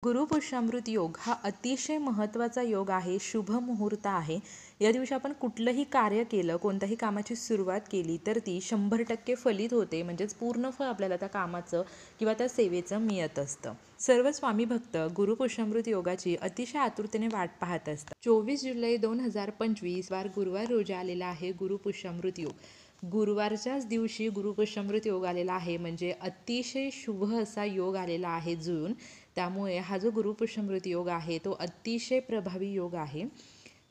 गुरुपुष्यामृत योग हा अतिशय महत्त्वाचा योग आहे. शुभ मुहूर्त आहे. या दिवशी आपण कुठलंही कार्य केलं, कोणत्याही कामाची सुरुवात केली तर ती 100% फलित होते. म्हणजेच पूर्ण फळ आपल्याला त्या कामाचं किंवा त्या सेवेचं मिळत असतं. सर्व स्वामी भक्त गुरुपुष्यामृत योगाची अतिशय आतुरतेने वाट पाहत असतात. 24 जुलै 2025 वार गुरुवार रोजी आलेला आहे गुरुपुष्यामृत योग. गुरुवारच्याच दिवशी गुरुपुष्यामृत योग आलेला आहे, म्हणजे अतिशय शुभ असा योग आलेला आहे जुळून. त्यामुळे हा जो गुरुपुष्यामृत योग आहे तो अतिशय प्रभावी योग आहे.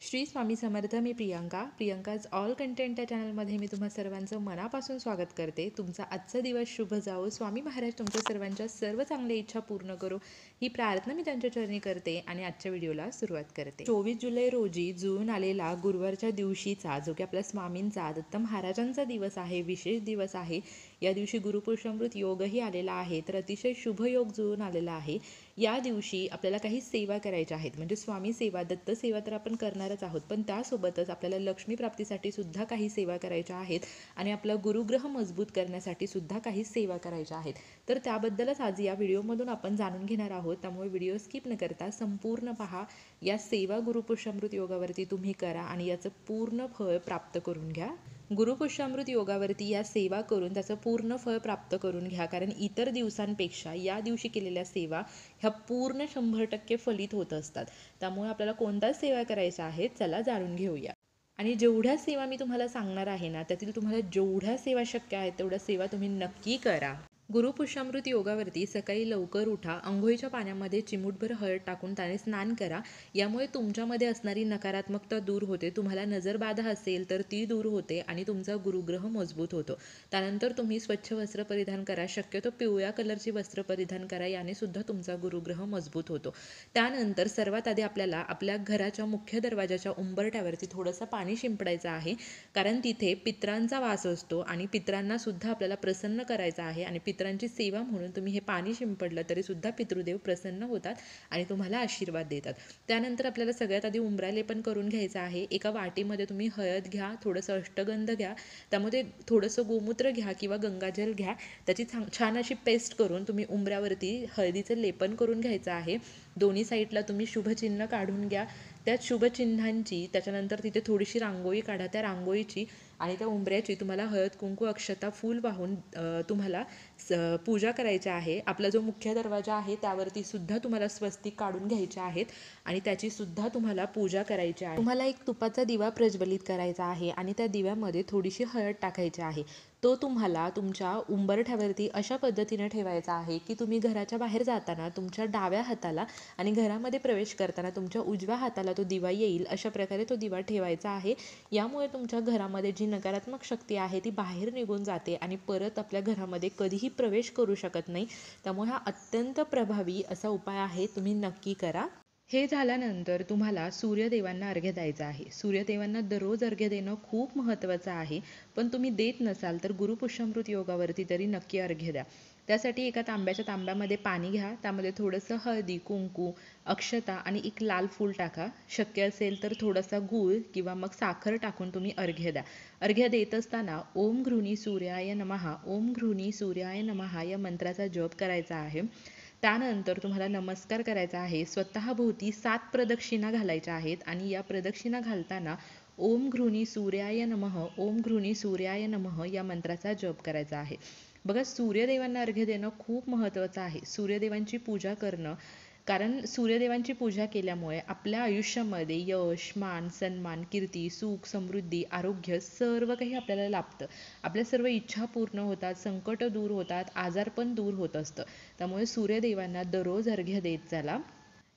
श्री स्वामी समर्थ. मी प्रियंकाज ऑल कंटेंट या चॅनलमध्ये मी तुम्हा सर्वांचं मनापासून स्वागत करते. तुमचा आजचा दिवस शुभ जावो. स्वामी महाराज तुमच्या सर्वांच्या सर्व चांगल्या इच्छा पूर्ण करो ही प्रार्थना मी त्यांच्या चरणी करते आणि आजच्या व्हिडिओला सुरुवात करते. 24 जुलै रोजी जुळून आलेला गुरुवारच्या दिवशीचा जो की आपल्या स्वामींचा दत्त महाराजांचा दिवस आहे, विशेष दिवस आहे. या दिवशी गुरुपुष्यामृत योगही आलेला आहे, तर अतिशय शुभ योग जुळून आलेला आहे. या दिवशी आपल्याला काही सेवा करायच्या आहेत, म्हणजे स्वामी सेवा, दत्त सेवा तर आपण करणारच आहोत, पण त्यासोबतच आपल्याला लक्ष्मी प्राप्तीसाठी सुद्धा काही सेवा करायच्या आहेत आणि आपला गुरुग्रह मजबूत करण्यासाठी सुद्धा काही सेवा करायच्या आहेत. तर त्याबद्दलच आज या व्हिडिओमधून आपण जाणून घेणार आहोत. त्यामुळे व्हिडिओ स्किप न करता संपूर्ण पहा. या सेवा गुरुपुष्यामृत योगावरती तुम्ही करा आणि याचं पूर्ण फळ प्राप्त करून घ्या. गुरुपुष्यामृत योगावरती या सेवा करून त्याचं पूर्ण फळ प्राप्त करून घ्या, कारण इतर दिवसांपेक्षा या दिवशी केलेल्या सेवा ह्या पूर्ण 100% फलित होत असतात. त्यामुळे आपल्याला कोणत्या सेवा करायच्या आहेत चला जाणून घेऊया. आणि जेवढ्या सेवा मी तुम्हाला सांगणार आहे ना, त्यातील तुम्हाला जेवढ्या सेवा शक्य आहेत तेवढ्या सेवा तुम्ही नक्की करा. गुरुपुष्यामृत योगावरती सकाळी लवकर उठा, अंघोळीच्या पाण्यामध्ये चिमूटभर हळद टाकून त्याने स्नान करा. यामुळे तुमच्यामध्ये असणारी नकारात्मकता दूर होते. तुम्हाला नजरबाधा असेल तर ती दूर होते आणि तुमचा गुरुग्रह मजबूत होतो. त्यानंतर तुम्ही स्वच्छ वस्त्र परिधान करा, शक्यतो पिवळ्या कलरची वस्त्र परिधान करा, याने सुद्धा तुमचा गुरुग्रह मजबूत होतो. त्यानंतर सर्वात आधी आपल्याला आपल्या घराच्या मुख्य दरवाजाच्या उंबरठ्यावरती थोडंसं पाणी शिंपडायचं आहे, कारण तिथे पितरांचा वास असतो आणि पितरांना सुद्धा आपल्याला प्रसन्न करायचं आहे. आणि पितरांची सेवा म्हणून तुम्ही हे पाणी शिंपडलं तरी सुद्धा पितृदेव प्रसन्न होतात आणि तुम्हाला आशीर्वाद देतात. त्यानंतर आपल्याला सगळ्यात आधी उंबरालेपन करून घ्यायचं आहे. एका वाटीमध्ये तुम्ही हळद घ्या, थोडंसं अष्टगंध घ्या, त्यामध्ये थोडंसं गोमूत्र घ्या किंवा गंगाजल घ्या. त्याची छान अशी पेस्ट करून तुम्ही उंबऱ्यावरती हळदीचं लेपन करून घ्यायचं आहे. दोन्ही साईडला तुम्ही शुभचिन्ह काढून घ्या. त्या शुभचिन्हांची त्याच्यानंतर तिथे थोडीशी रांगोळी काढा. त्या रांगोळीची आणि त्या उंबऱ्याची तुम्हाला हळद, कुंकू, अक्षता, फूल वाहून तुम्हाला पूजा करायची आहे. आपला जो मुख्य दरवाजा आहे त्यावरती सुद्धा तुम्हाला स्वस्तिक काढून घ्यायचे आहेत आणि त्याची सुद्धा तुम्हाला पूजा करायची आहे. तुम्हाला एक तुपाचा दिवा प्रज्वलित करायचा आहे आणि त्या दिव्यामध्ये थोडीशी हळद टाकायची आहे. तो तुम्हाला तुमच्या उंबरठ्यावरती अशा पद्धतीने ठेवायचा आहे की तुम्ही घराच्या बाहेर जाताना तुमच्या डाव्या हाताला आणि घरामध्ये प्रवेश करताना तुमच्या उजव्या हाताला तो दिवा येईल, अशा प्रकारे तो दिवा ठेवायचा आहे. यामुळे तुमच्या घरामध्ये जी नकारात्मक शक्ती आहे ती बाहेर निघून जाते आणि परत आपल्या घरामध्ये कधीही प्रवेश करू शकत नाही. त्यामुळे हा अत्यंत प्रभावी असा उपाय आहे, तुम्ही नक्की करा. हे झाल्यानंतर तुम्हाला सूर्यदेवांना अर्घ्य द्यायचा आहे. सूर्यदेवांना दररोज अर्घ्य देणं खूप महत्त्वाचं आहे, पण तुम्ही देत नसाल तर गुरुपुष्यामृत योगावरती तरी नक्की अर्घ्य द्या. त्यासाठी एका तांब्यामध्ये पाणी घ्या, त्यामध्ये थोडंसं हळदी, कुंकू, अक्षता आणि एक लाल फूल टाका. शक्य असेल तर थोडासा गूळ किंवा मग साखर टाकून तुम्ही अर्घ्य द्या. अर्घ्य देत असताना ओम घृणी सूर्याय नमः, ओम घृणी सूर्याय नमः या मंत्राचा जप करायचा आहे. त्यानंतर तुम्हाला नमस्कार करायचा आहे. स्वतःभोवती 7 प्रदक्षिणा घालायच्या आहेत आणि या प्रदक्षिणा घालताना ओम घृणी सूर्याय नमः, ओम घृणी सूर्याय नमः या मंत्राचा जप करायचा आहे. बघा, सूर्यदेवांना अर्घ्य देणं खूप महत्त्वाचं आहे. सूर्यदेवांची पूजा करणं, कारण सूर्यदेवांची पूजा केल्यामुळे आपल्या आयुष्यामध्ये यश, मान, सन्मान, कीर्ती, सुख, समृद्धी, आरोग्य सर्व काही आपल्याला लाभतं. आपल्या सर्व इच्छा पूर्ण होतात, संकट दूर होतात, आजारपण दूर होत असतं. त्यामुळे सूर्यदेवांना दररोज अर्घ्य देत चला.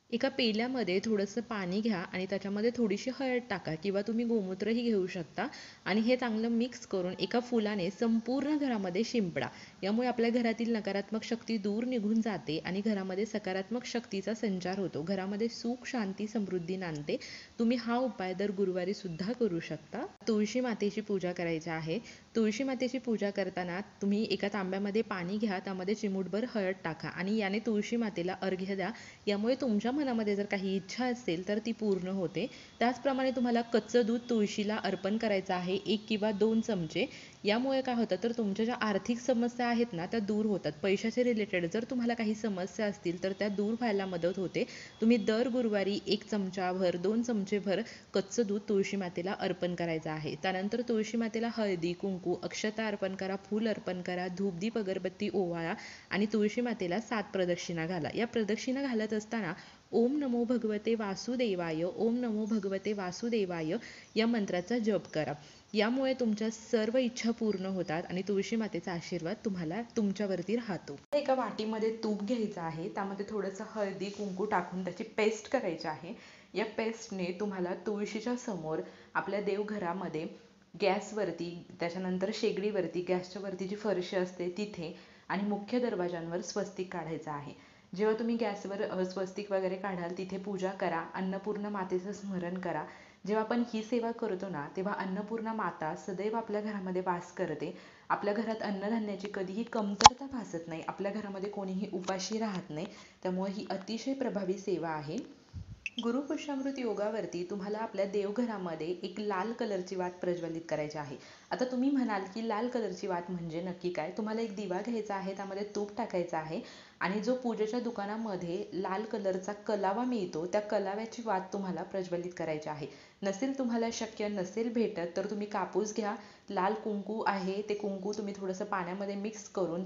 एका पेल्यामध्ये थोडंसं पाणी घ्या आणि त्याच्यामध्ये थोडीशी हळद टाका किंवा तुम्ही गोमूत्रही घेऊ शकता आणि हे चांगलं मिक्स करून एका फुलाने संपूर्ण घरामध्ये शिंपडा. यामुळे आपल्या घरातील नकारात्मक शक्ती दूर निघून जाते आणि घरामध्ये सकारात्मक शक्तीचा संचार होतो. घरामध्ये सुख, शांती, समृद्धी नांदते. तुम्ही हा उपाय दर गुरुवारी सुद्धा करू शकता. तुळशी मातेची पूजा करायची आहे. तुळशी मातेची पूजा करताना तुम्ही एका तांब्यामध्ये पाणी घ्या, त्यामध्ये चिमूटभर हळद टाका आणि याने तुळशी मातेला अर्घ्य द्या. यामुळे तुमच्या मनामध्ये जर काही इच्छा असेल तर ती पूर्ण होते. त्याचप्रमाणे तुम्हाला कच्चं दूध तुळशीला अर्पण करायचं आहे, 1 किंवा 2 चमचे. यामुळे काय होतं तर तुमच्या ज्या आर्थिक समस्या आहेत ना त्या दूर होतात. पैशाचे रिलेटेड जर तुम्हाला काही समस्या असतील तर त्या दूर व्हायला मदत होते. तुम्ही दर गुरुवारी 1 चमचाभर 2 चमचेभर कच्चं दूध तुळशी मातेला अर्पण करायचं आहे. त्यानंतर तुळशी मातेला हळदी कुंकू अक्षता अर्पण करा, फूल अर्पण करा, धूपदीप अगरबत्ती ओवाळा आणि तुळशी मातेला 7 प्रदक्षिणा घाला. या प्रदक्षिणा घालत असताना ओम नमो भगवते वासुदेवाय, ओम नमो भगवते वासुदेवाय या मंत्राचा जप करा. यामुळे तुमच्या सर्व इच्छा पूर्ण होतात आणि तुळशी मातेचा आशीर्वाद तुम्हाला तुमच्यावरती राहतो. एका वाटीमध्ये तूप घ्यायचं आहे, त्यामध्ये थोडंसं हळदी कुंकू टाकून त्याची पेस्ट करायची आहे. या पेस्टने तुम्हाला तुळशीच्या समोर आपल्या देवघरामध्ये गॅसवरती, त्याच्यानंतर शेगडीवरती, गॅसच्या वरती जी फरशी असते तिथे आणि मुख्य दरवाजांवर स्वस्तिक काढायचं आहे. जेव्हा तुम्ही गॅसवर स्वस्तिक वगैरे काढाल तिथे पूजा करा, अन्नपूर्णा मातेचं स्मरण करा. जेव्हा आपण ही सेवा करतो ना तेव्हा अन्नपूर्णा माता सदैव आपल्या घरामध्ये वास करते. आपल्या घरात अन्नधान्याची कधीही कमतरता भासत नाही, आपल्या घरामध्ये कोणीही उपाशी राहत नाही. त्यामुळे ही अतिशय प्रभावी सेवा आहे. गुरुपुष्यामृत योगावरती तुम्हाला आपल्या देवघरामध्ये एक लाल कलरची वात प्रज्वलित करायची आहे. आता तुम्ही म्हणाल की लाल कलरची वात म्हणजे नक्की काय? तुम्हाला एक दिवा घ्यायचा आहे, त्यामध्ये तूप टाकायचं आहे आणि जो पूजेच्या दुकानामध्ये लाल कलरचा कलावा मिळतो त्या कलाव्याची वात तुम्हाला प्रज्वलित करायची आहे. नसेल तुम्हाला शक्य नसेल भेटत तर तुम्ही कापूस घ्या, लाल कुंकू आहे ते कुंकू तुम्ही थोडंसं पाण्यामध्ये मिक्स करून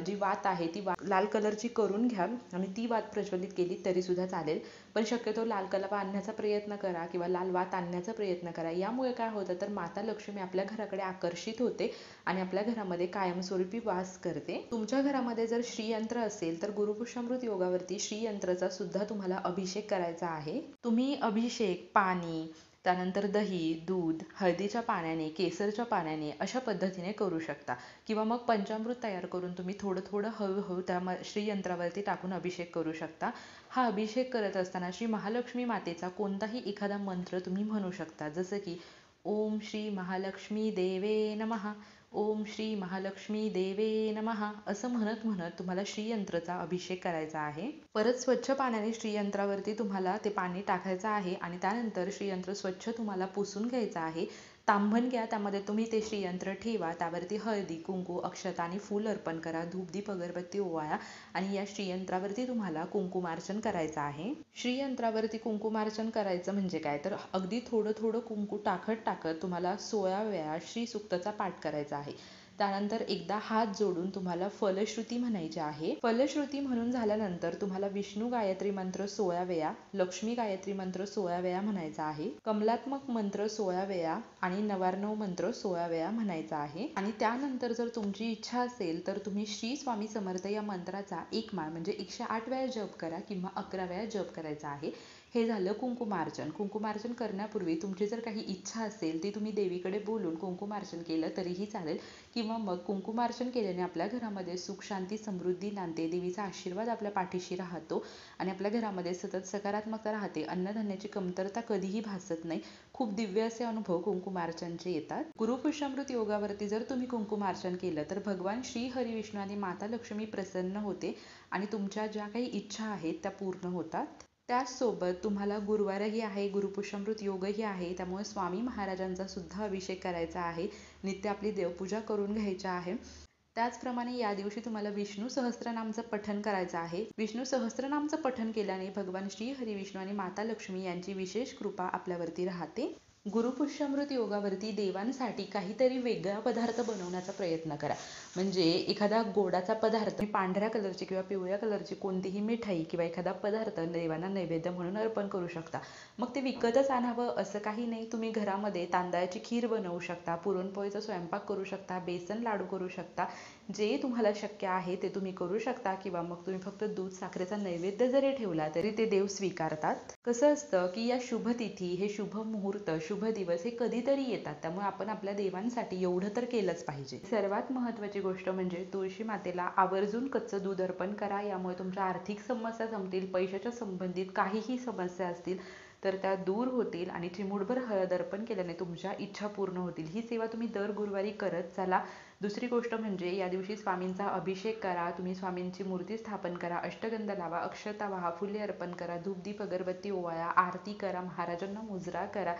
जी वात आहे ती लाल कलरची करून घ्या आणि ती वात प्रज्वलित केली तरी सुद्धा चालेल. पण शक्यतो लाल कलावा आणण्याचा प्रयत्न करा किंवा लाल वात आणण्याचा प्रयत्न करा. यामुळे काय होतं तर माता लक्ष्मी आपल्या घराकडे आकर्षित होते आणि आपल्या घरामध्ये कायमस्वरूपी वास करते. तुमच्या घरामध्ये जर श्रीयंत्र असेल तर गुरुपुष्यामृत योगावरती श्रीयंत्राचा सुद्धा तुम्हाला अभिषेक करायचा आहे. तुम्ही अभिषेक पाणी, त्यानंतर दही, दूध, हळदीच्या पाण्याने, केसरच्या पाण्याने अशा पद्धतीने करू शकता किंवा मग पंचामृत तयार करून तुम्ही थोडं थोडं हळूहळू त्या श्रीयंत्रावरती टाकून अभिषेक करू शकता. हा अभिषेक करत असताना श्री महालक्ष्मी मातेचा कोणताही एखादा मंत्र तुम्ही म्हणू शकता, जसं की ओम श्री महालक्ष्मी देवे नमः, ओम श्री महालक्ष्मी देवे नमः असं म्हणत म्हणत तुम्हाला श्रीयंत्राचा अभिषेक करायचा आहे. परत स्वच्छ पाण्याने श्रीयंत्रावरती तुम्हाला ते पाणी टाकायचं आहे आणि त्यानंतर श्रीयंत्र स्वच्छ तुम्हाला पुसून घ्यायचं आहे. तांबण घ्या, त्यामध्ये तुम्ही ते श्रीयंत्र ठेवा, त्यावरती हळदी कुंकू अक्षता आणि फूल अर्पण करा, धूपदीप अगरबत्ती ओवाळा आणि या श्रीयंत्रावरती तुम्हाला कुंकुमार्चन करायचं आहे. श्रीयंत्रावरती कुंकुमार्चन करायचं म्हणजे काय तर अगदी थोडं थोडं कुंकू टाकत टाकत तुम्हाला 16 वेळा श्री सूक्ताचा पाठ करायचा आहे. त्यानंतर एकदा हात जोडून तुम्हाला फलश्रुती म्हणायची आहे. फलश्रुती म्हणून झाल्यानंतर तुम्हाला विष्णू गायत्री मंत्र 16 वेळा, लक्ष्मी गायत्री मंत्र 16 वेळा म्हणायचा आहे, कमलात्मक मंत्र 16 वेळा आणि नवार्णव मंत्र 16 वेळा म्हणायचा आहे. आणि त्यानंतर जर तुमची इच्छा असेल तर तुम्ही श्री स्वामी समर्थ या मंत्राचा एक माळ म्हणजे 108 वेळा जप करा किंवा 11 वेळा जप करायचा आहे. हे झालं कुंकुमार्चन. कुंकुमार्चन करण्यापूर्वी तुमची जर काही इच्छा असेल ती तुम्ही देवीकडे बोलून कुंकुमार्चन केलं तरीही चालेल किंवा मग कुंकुमार्चन केल्याने आपल्या घरामध्ये सुख शांती समृद्धी नांदते, देवीचा आशीर्वाद आपल्या पाठीशी राहतो आणि आपल्या घरामध्ये सतत सकारात्मकता राहते, अन्नधान्याची कमतरता कधीही भासत नाही. खूप दिव्य असे अनुभव कुंकुमार्चनचे येतात. गुरुपुष्यामृत योगावरती जर तुम्ही कुंकुमार्चन केलं तर भगवान श्री हरी विष्णू आणि माता लक्ष्मी प्रसन्न होते आणि तुमच्या ज्या काही इच्छा आहेत त्या पूर्ण होतात. त्याचसोबत तुम्हाला गुरुवारही आहे, गुरुपुष्यामृत योगही आहे, त्यामुळे स्वामी महाराजांचा सुद्धा अभिषेक करायचा आहे. नित्य आपली देवपूजा करून घ्यायची आहे. त्याचप्रमाणे या दिवशी तुम्हाला विष्णू सहस्त्रनामचं पठण करायचं आहे. विष्णू सहस्त्रनामचं पठण केल्याने भगवान श्री हरी विष्णू आणि माता लक्ष्मी यांची विशेष कृपा आपल्यावरती राहते. गुरुपुष्यामृत योगावरती देवांसाठी काहीतरी वेगळा पदार्थ बनवण्याचा प्रयत्न करा. म्हणजे एखादा गोडाचा पदार्थ, पांढऱ्या कलरची किंवा पिवळ्या कलरची कोणतीही मिठाई किंवा एखादा पदार्थ देवांना नैवेद्य म्हणून अर्पण करू शकता. मग ते विकतच आणावं असं काही नाही. तुम्ही घरामध्ये तांदळाची खीर बनवू शकता, पुरणपोळीचा स्वयंपाक करू शकता, बेसन लाडू करू शकता. जे तुम्हाला शक्य आहे ते तुम्ही करू शकता किंवा मग तुम्ही फक्त दूध साखरेचा नैवेद्य जरी ठेवला तरी ते देव स्वीकारतात. कसं असतं की या शुभ तिथी, हे शुभ मुहूर्त, शुभ दिवस हे कधीतरी येतात, त्यामुळे आपण आपल्या देवांसाठी एवढं तर केलंच पाहिजे. सर्वात महत्त्वाची गोष्ट म्हणजे तुळशी मातेला आवर्जून कच्चं दूध अर्पण करा. यामुळे तुमच्या आर्थिक समस्या संपतील, पैशाच्या संबंधित काहीही समस्या असतील तर त्या दूर होतील आणि चिमूटभर हळद अर्पण केल्याने तुमच्या इच्छा पूर्ण होतील. ही सेवा तुम्ही दर गुरुवारी करत चला. दुसरी गोष्ट म्हणजे या दिवशी स्वामींचा अभिषेक करा, तुम्ही स्वामींची मूर्ती स्थापन करा, अष्टगंध लावा, अक्षता वाहा, फुले अर्पण करा, धूपदीप अगरबत्ती ओवाळा, आरती करा, महाराजांना मुजरा करा.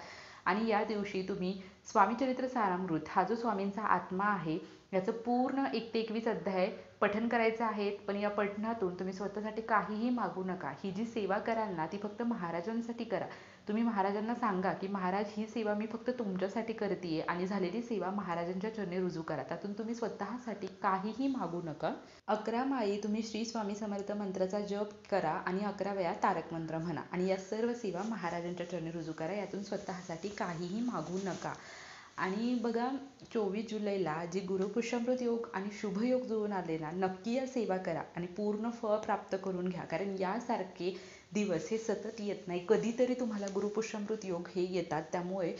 आणि या दिवशी तुम्ही स्वामी चरित्र सारामृत हा जो स्वामींचा आत्मा आहे याचं पूर्ण 1 ते 21 अध्याय पठण करायचं आहेत. पण या पठणातून तुम्ही स्वतःसाठी काहीही मागू नका. ही जी सेवा कराल ना ती फक्त महाराजांसाठी करा. तुम्ही महाराजांना सांगा की महाराज ही सेवा मी फक्त तुमच्यासाठी करतेय आणि झालेली सेवा महाराजांच्या चरणी रुजू करा. त्यातून तुम्ही स्वतःसाठी काहीही मागू नका. 11 माळी तुम्ही श्री स्वामी समर्थ मंत्राचा जप करा आणि 11 वेळा तारक मंत्र म्हणा आणि या सर्व सेवा महाराजांच्या चरणी रुजू करा. यातून स्वतःसाठी काहीही मागू नका. आणि बघा 24 जुलैला जे गुरुपुष्यामृत योग आणि शुभयोग जुळून आले ना, नक्की या सेवा करा आणि पूर्ण फळ प्राप्त करून घ्या. कारण यासारखे दिवस हे सतत येत नाही, कधीतरी तुम्हाला गुरुपुष्यामृत योग हे येतात. त्यामुळे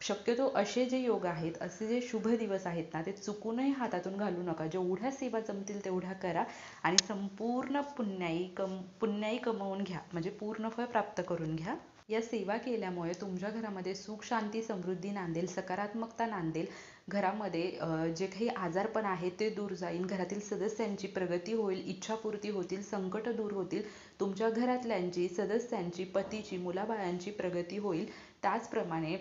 शक्यतो असे जे योग आहेत, असे जे शुभ दिवस आहेत ना, ते चुकूनही हातातून घालू नका. जेवढ्या सेवा जमतील तेवढ्या करा आणि संपूर्ण पुण्याई कमवून घ्या, म्हणजे पूर्ण फळ प्राप्त करून घ्या. या सेवा केल्यामुळे तुमच्या घरामध्ये सुख शांती समृद्धी नांदेल, सकारात्मकता नांदेल. घरामध्ये जे काही आजारपण आहे ते दूर जाईल, घरातील सदस्यांची प्रगती होईल, इच्छापूर्ती होतील, संकट दूर होतील, तुमच्या घरातल्यांची, सदस्यांची, पतीची, मुलाबाळांची प्रगती होईल. त्याचप्रमाणे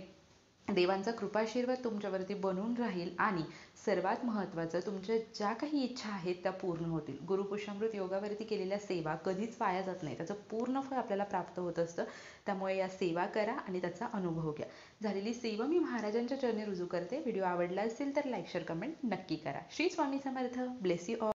देवांचा कृपाशीर्वाद तुमच्यावरती बनून राहील आणि सर्वात महत्त्वाचं तुमच्या ज्या काही इच्छा आहेत त्या पूर्ण होतील. गुरुपुष्यामृत योगावरती केलेल्या सेवा कधीच वाया जात नाही, त्याचं पूर्ण फळ आपल्याला प्राप्त होत असतं. त्यामुळे या सेवा करा आणि त्याचा अनुभव घ्या. झालेली सेवा मी महाराजांच्या चरणी रुजू करते. व्हिडिओ आवडला असेल तर लाईक शेअर कमेंट नक्की करा. Shri Swami Samarth. Bless you all.